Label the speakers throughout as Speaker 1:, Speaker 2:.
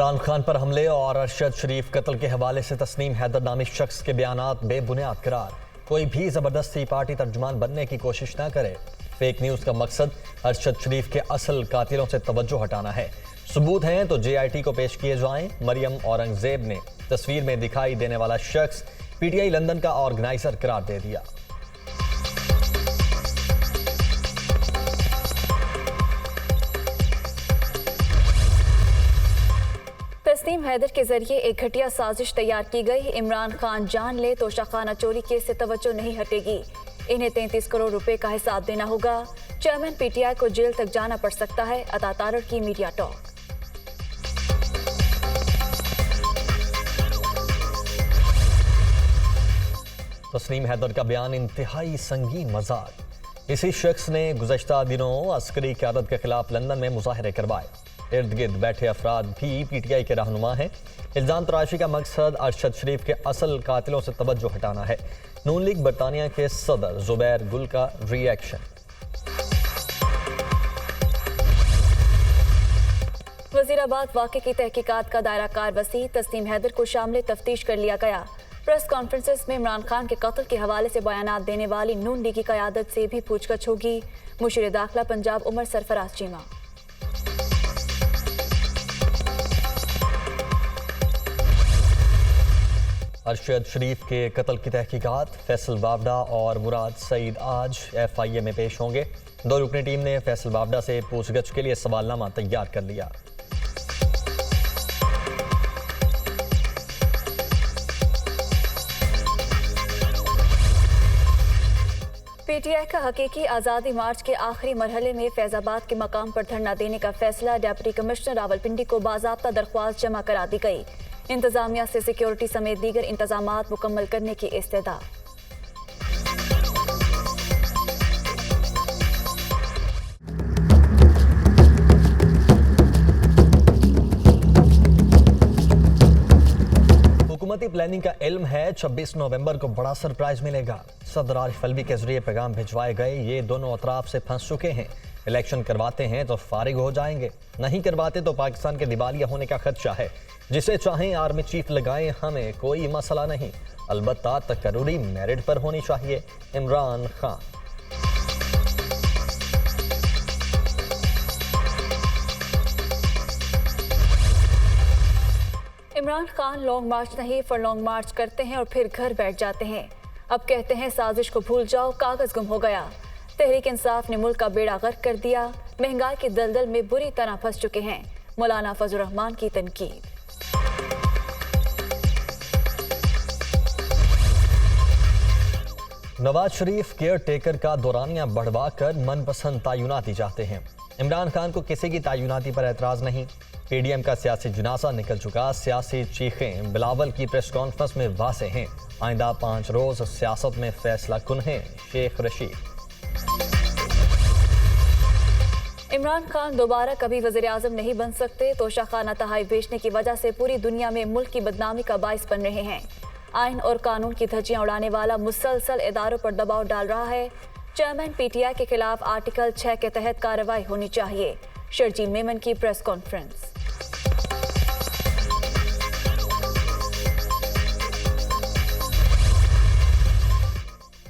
Speaker 1: इमरान खान पर हमले और अरशद शरीफ कत्ल के हवाले से तस्नीम हैदर नामी शख्स के बयानात बेबुनियाद करार। कोई भी जबरदस्ती पार्टी तर्जुमान बनने की कोशिश ना करे। फेक न्यूज का मकसद अरशद शरीफ के असल कातिलों से तवज्जो हटाना है। सबूत हैं तो JIT को पेश किए जाएं। मरियम औरंगजेब ने तस्वीर में दिखाई देने वाला शख्स PTI लंदन का ऑर्गेनाइजर करार दे दिया।
Speaker 2: तस्नीम हैदर के जरिए एक घटिया साजिश तैयार की गई। इमरान खान जान ले तो शाखाना चोरी केस से तवज्जो नहीं हटेगी। इन्हें 33 करोड़ रुपए का हिसाब देना होगा। चेयरमैन PTI को जेल तक जाना पड़ सकता है। अता तारड़ की मीडिया टॉक।
Speaker 1: तस्नीम हैदर का बयान इंतहाई संगीन मजाक। इसी शख्स ने गुज़श्ता दिनों अस्करी क़यादत के खिलाफ लंदन में मुजाहरे करवाए। इर्द गिर्द बैठे अफराद भी PTI के रहनुमा हैं। इल्ज़ाम तराशी का मकसद अरशद शरीफ के असल कातिलों से तवज्जो हटाना है। नून लीग बरतानिया के सदर जुबैर गुल का रिएक्शन।
Speaker 2: वजीराबाद वाक़े की तहकीकात का दायरा कार वसी। तस्नीम हैदर को शामिल तफ्तीश कर लिया गया। प्रेस कॉन्फ्रेंसेस में इमरान खान के कत्ल के हवाले से बयानात देने वाली नून लीग की क़यादत से भी पूछगछ होगी। मुशीर दाखिला पंजाब उमर सरफराज चीमा।
Speaker 1: अरशद शरीफ के कत्ल की तहकीकात। फैसल वावडा और मुराद सईद आज FIA में पेश होंगे। 2 रुकनी टीम ने फैसल वावडा से पूछगछ के लिए सवालनामा तैयार कर लिया।
Speaker 2: PTI का हकीकी आज़ादी मार्च के आखिरी मरहले में फैजाबाद के मकाम पर धरना देने का फैसला। डिप्टी कमिश्नर रावलपिंडी को बाज़ाब्ता दरख्वास्त जमा करा दी गई। इंतजामिया से सिक्योरिटी समेत दीगर इंतजामात मुकम्मल करने की इस्तदा।
Speaker 1: हुकूमती प्लानिंग का इल्म है 26 नवंबर को बड़ा सरप्राइज मिलेगा। सदर आरिफ अलवी के जरिए पैगाम भिजवाए गए। ये दोनों अतराफ से फंस चुके हैं। इलेक्शन करवाते हैं तो फारिग हो जाएंगे, नहीं करवाते तो पाकिस्तान के दिवालिया होने का खदशा है। जिसे चाहें आर्मी चीफ लगाएं, हमें कोई मसला नहीं, अलबत्ता तकर्रुरी मेरिट पर होनी चाहिए। इमरान खान।
Speaker 2: इमरान खान लॉन्ग मार्च नहीं फॉर लॉन्ग मार्च करते हैं और फिर घर बैठ जाते हैं। अब कहते हैं साजिश को भूल जाओ, कागज गुम हो गया। तहरीक इंसाफ ने मुल्क का बेड़ा गर्क कर दिया। महंगाई की दलदल में बुरी तरह फंस चुके हैं। मौलाना फजलुर रहमान की तनकीद।
Speaker 1: नवाज शरीफ केयर टेकर का दौरानिया बढ़वाकर मनपसंद तायुनाती चाहते हैं। इमरान खान को किसी की तायुनाती पर एतराज नहीं। PDM का सियासी जनाजा निकल चुका। सियासी चीखें बिलावल की प्रेस कॉन्फ्रेंस में वाज़े हैं। आइंदा 5 रोज सियासत में फैसला कुन है शेख रशीद।
Speaker 2: इमरान खान दोबारा कभी वज़ीर आज़म नहीं बन सकते। तोशाखाना तहाई बेचने की वजह से पूरी दुनिया में मुल्क की बदनामी का बाइस बन रहे हैं। आइन और कानून की धज्जियां उड़ाने वाला मुसलसल इदारों पर दबाव डाल रहा है। चेयरमैन PTI के खिलाफ आर्टिकल 6 के तहत कार्रवाई होनी चाहिए। शर्जील मेमन की प्रेस कॉन्फ्रेंस।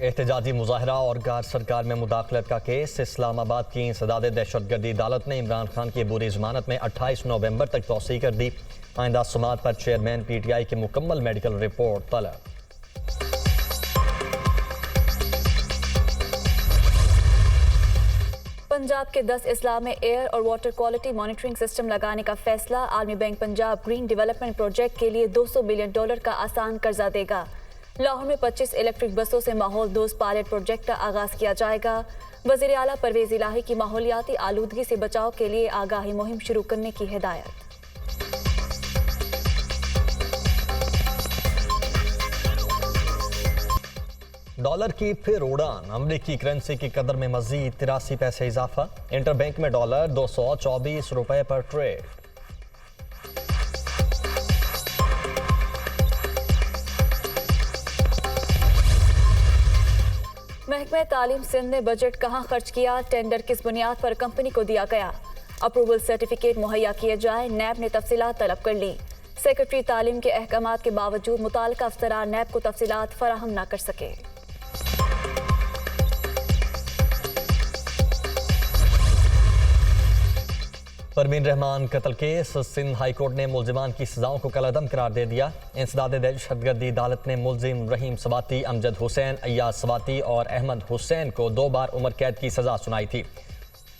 Speaker 1: एहतजाजी मुजाहरा और गार सरकार में मुदाखलत का केस। इस्लामाबाद की इंसदाद दहशतगर्दी अदालत ने इमरान खान की अबूरी जमानत में 28 नवंबर तक तौसी कर दी। आइंदा समात पर चेयरमैन PTI की मुकम्मल मेडिकल रिपोर्ट तलब।
Speaker 2: पंजाब के 10 अजला में एयर और वाटर क्वालिटी मॉनिटरिंग सिस्टम लगाने का फैसला। आलमी bank Punjab green development project के लिए $200 बिलियन का आसान कर्जा देगा। लाहौर में 25 इलेक्ट्रिक बसों से माहौल दोस्त पायलट प्रोजेक्ट का आगाज किया जाएगा। वज़ीर आला परवेज इलाही की माहौलियाती आलूदगी से बचाव के लिए आगाही मुहिम शुरू करने की हिदायत।
Speaker 1: डॉलर की फिर उड़ान। अमरीकी करेंसी की कदर में मजीद 83 पैसे इजाफा। इंटरबैंक में डॉलर 224 रुपए पर ट्रेड। महकमे तालीम सिंध ने बजट कहां खर्च किया, टेंडर किस बुनियाद पर कंपनी को दिया गया।
Speaker 2: अप्रूवल सर्टिफिकेट मुहैया किए जाए, नैब ने तफसीलात तलब कर ली। सेक्रेटरी तालीम के अहकामात के बावजूद मुताल्लिका अफसरान नैब को तफसीलात फराहम न कर सके।
Speaker 1: परवीन रहमान कत्ल केस, सिंध हाई कोर्ट ने मुलजिमान की सजाओं को कलअदम करार दे दिया। इंसदाद दहशतगर्दी अदालत ने मुलजिम रहीम सवाती, अमजद हुसैन, अय्याज सवाती और अहमद हुसैन को 2 बार उम्र कैद की सजा सुनाई थी।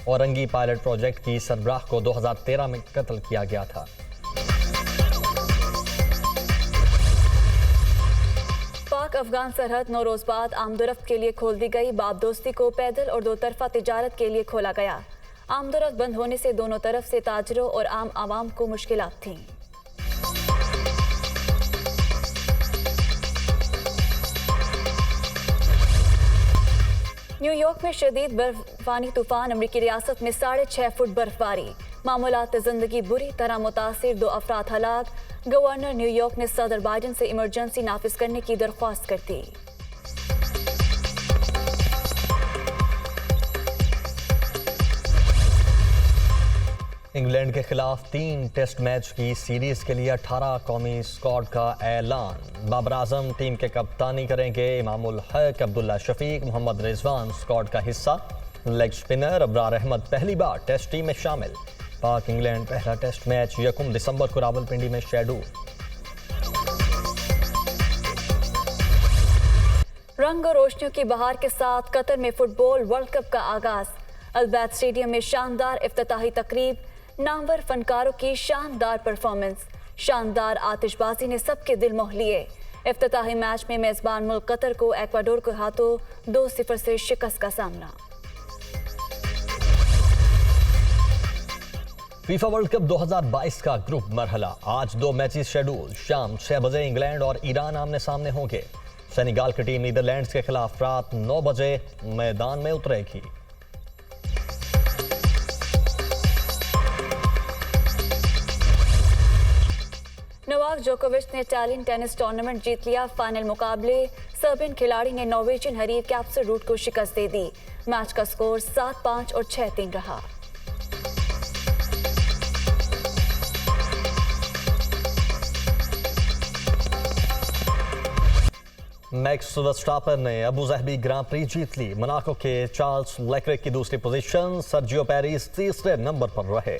Speaker 1: औरंगी पायलट प्रोजेक्ट की सरबराह को 2013 में कत्ल किया गया था।
Speaker 2: पाक अफगान सरहद 9 रोज बाद आमदोरफ्त के लिए खोल दी गई। बाब दोस्ती को पैदल और 2 तरफा तिजारत के लिए खोला गया। आमदोरफ्त बंद होने से दोनों तरफ से ताजरों और आम आवाम को मुश्किलात थीं। न्यूयॉर्क में शदीद बर्फानी तूफान, अमरीकी रियासत में 6.5 फुट बर्फबारी। मामूलात जिंदगी बुरी तरह मुतासिर, 2 अफराद हलाक। गवर्नर न्यूयॉर्क ने सदर बाइडन से इमरजेंसी नाफिज करने की दरख्वास्त कर दी।
Speaker 1: इंग्लैंड के खिलाफ 3 टेस्ट मैच की सीरीज के लिए 18 कौमी स्क्वाड का ऐलान। बाबर आजम टीम के कप्तानी करेंगे। इमामुल हक, अब्दुल्ला शफीक, मोहम्मद रिजवान स्क्वाड का हिस्सा। लेग स्पिनर अबरार अहमद पहली बार टेस्ट टीम में शामिल। पाक इंग्लैंड पहला टेस्ट मैच 1 दिसंबर को रावलपिंडी में शेड्यूल।
Speaker 2: रंग और रोशनियों की बहार के साथ कतर में फुटबॉल वर्ल्ड कप का आगाज। अल्बैद स्टेडियम में शानदार इफ्तिताही तकरीब, नामवर फनकारों की शानदार परफॉर्मेंस, शानदार आतिशबाजी ने सबके दिल मोह लिए। इफ्तिताही मैच में मेजबान मुल्क कतर को एक्वाडोर के हाथों 2-0 से शिकस्त का सामना।
Speaker 1: फीफा वर्ल्ड कप 2022 का ग्रुप मरहला, आज 2 मैचेस शेड्यूल। शाम 6 बजे इंग्लैंड और ईरान आमने सामने होंगे। सेनेगाल की टीम नीदरलैंड्स के खिलाफ रात 9 बजे मैदान में उतरेगी।
Speaker 2: नोवाक जोकोविच ने इटालियन टेनिस टूर्नामेंट जीत लिया। फाइनल मुकाबले सर्बियन खिलाड़ी ने नॉर्वेजियन हरीफ कैप्सर रूट को शिकस्त दे दी। मैच का स्कोर 7-5 और 6-3 रहा।
Speaker 1: मैक्स वर्स्टापन ने अबू ज़हबी ग्रां प्री जीत ली। मोनाको के चार्ल्स लेक्लेर्क की दूसरी पोजीशन, सर्जियो पेरेज तीसरे नंबर पर रहे।